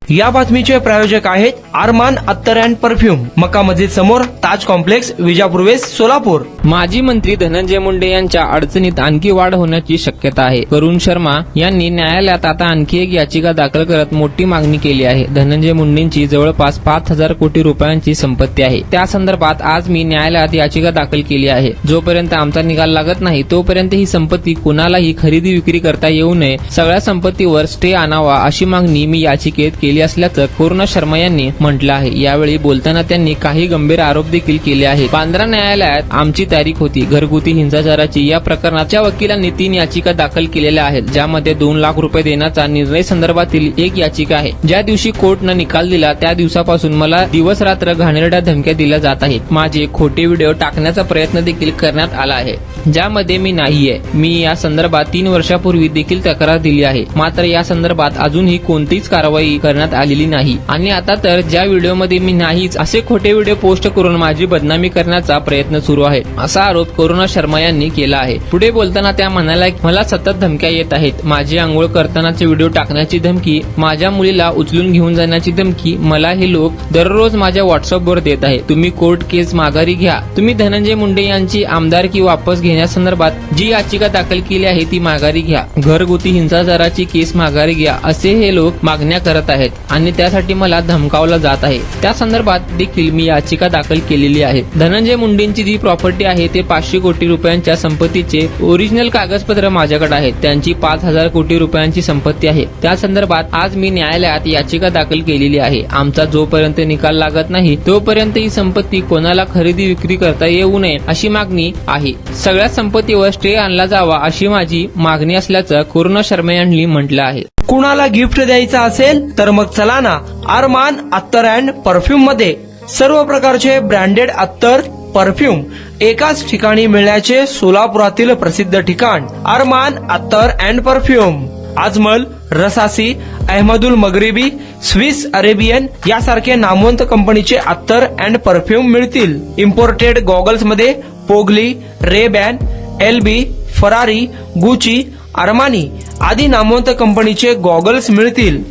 या बातमीचे प्रायोजक आहेत अरमान अत्तर अँड परफ्यूम, मक्का मस्जिद समोर, ताज कॉम्प्लेक्स, विजापूर वेस्ट, सोलापूर। माजी मंत्री धनंजय मुंडे यांच्या अडचणीत आणखी वाढ होण्याची शक्यता आहे। करुण शर्मा यांनी न्यायालयात आता आणखी एक याचिका दाखल करत मोठी मागणी केली आहे। धनंजय मुंडेंची जवळपास 5,000 कोटी रुपयांची संपत्ती आहे। त्या संदर्भात आज मी न्यायालयात याचिका दाखल केली आहे। जोपर्यंत आमचा निकाल लागत नाही तोपर्यंत ही संपत्ती कुणालाही खरेदी विक्री करता येऊ नये, सगळ्या संपत्तीवर स्टे आणावा अशी मागणी मी याचिकेत केली असल्याचं करुण शर्मा यांनी म्हटलं आहे। यावेळी बोलताना त्यांनी काही गंभीर आरोप देखील केले आहेत। बांद्रा न्यायालयात आमची तारीख होती। घरगुती हिंसाचाराची या प्रकरणाच्या वकिलांनी 3 याचिका दाखल केलेल्या आहेत, ज्यामध्ये 2 लाख रुपये देण्याचा निर्णय संदर्भातील एक याचिका आहे। ज्या दिवशी कोर्टनं निकाल दिला त्या दिवसापासून मला दिवस रात्र घाणेरड्या धमक्या दिल्या जात आहेत। माझे खोटे व्हिडिओ टाकण्याचा प्रयत्न देखील करण्यात आला आहे, ज्यामध्ये मी नाहीये। मी या संदर्भात 3 वर्षापूर्वी देखील तक्रार दिली आहे, मात्र या संदर्भात अजूनही कोणतीच कारवाई करण्यात आलेली नाही। आणि आता तर ज्या व्हिडिओमध्ये मी नाहीच असे खोटे व्हिडिओ पोस्ट करून माझी बदनामी करण्याचा प्रयत्न सुरू आहे, असा आरोप करुण शर्मा यांनी केला आहे। पुढे बोलताना त्या म्हणाल्या, मला सतत धमक्या येत आहेत। माझी आंघोळ करतानाचे व्हिडिओ टाकण्याची धमकी, माझ्या मुलीला उचलून घेऊन जाण्याची धमकी मला हे लोक दररोज माझ्या व्हॉट्सअपवर देत आहेत। तुम्ही कोर्ट केस माघारी घ्या, तुम्ही धनंजय मुंडे यांची आमदारकी वापस घेण्यासंदर्भात जी याचिका दाखल केली आहे ती माघारी घ्या, घरगुती हिंसाचाराची केस माघारी घ्या असे हे लोक मागण्या करत आहेत आणि त्यासाठी मला धमकावलं जात आहे। त्या संदर्भात देखील मी याचिका दाखल केलेली आहे। धनंजय मुंडेंची जी प्रॉपर्टी आहे ते 500 कोटी रुपयांच्या संपत्तीचे ओरिजिनल कागदपत्र माझ्याकडे आहेत। त्यांची 5,000 कोटी रुपयांची संपत्ती आहे। त्या संदर्भात आज मी न्यायालयात याचिका दाखल केलेली आहे। आमचा जोपर्यंत निकाल लागत नाही तोपर्यंत ही संपत्ती कोणाला खरेदी विक्री करता येऊ नये अशी मागणी आहे। सगळ्या संपत्तीवर स्टे आणला जावा अशी माझी मागणी असल्याचं करुण शर्मा यांनी म्हटलं आहे। कुणाला गिफ्ट द्यायचं असेल तर मग चला ना अरमान अत्तर अँड परफ्यूम मध्ये। सर्व प्रकारचे ब्रँडेड अत्तर परफ्यूम एकाच ठिकाणी मिळण्याचे सोलापुरातील प्रसिद्ध ठिकाण अरमान अत्तर and perfume. Ajmal, Rasasi, Ahmed Al Maghribi, Swiss Arabian यासारखे नामवंत कंपनीचे अत्तर अँड परफ्यूम मिळतील। इम्पोर्टेड गॉगल्स मध्ये पोगली, Ray Ban, LB, Ferrari, Gucci, Armani आदी नामवंत कंपनीचे गॉगल्स मिळतील।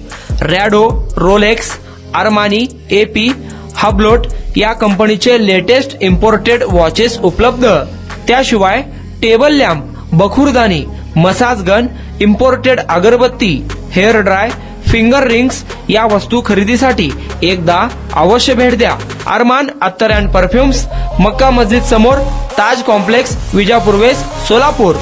Rado, Rolex, Armani, AP, Hublot या कंपनीचे लेटेस्ट इम्पोर्टेड वॉचेस उपलब्ध। त्याशिवाय टेबल लॅम्प, बखुरदानी, मसाज गन, इम्पोर्टेड अगरबत्ती, हेअर ड्राय, फिंगर रिंग्स या वस्तू खरेदीसाठी एकदा अवश्य भेट द्या। अरमान अत्तर अँड परफ्यूम्स, मक्का मस्जिद समोर, ताज कॉम्प्लेक्स, विजापूर वेस्ट, सोलापूर।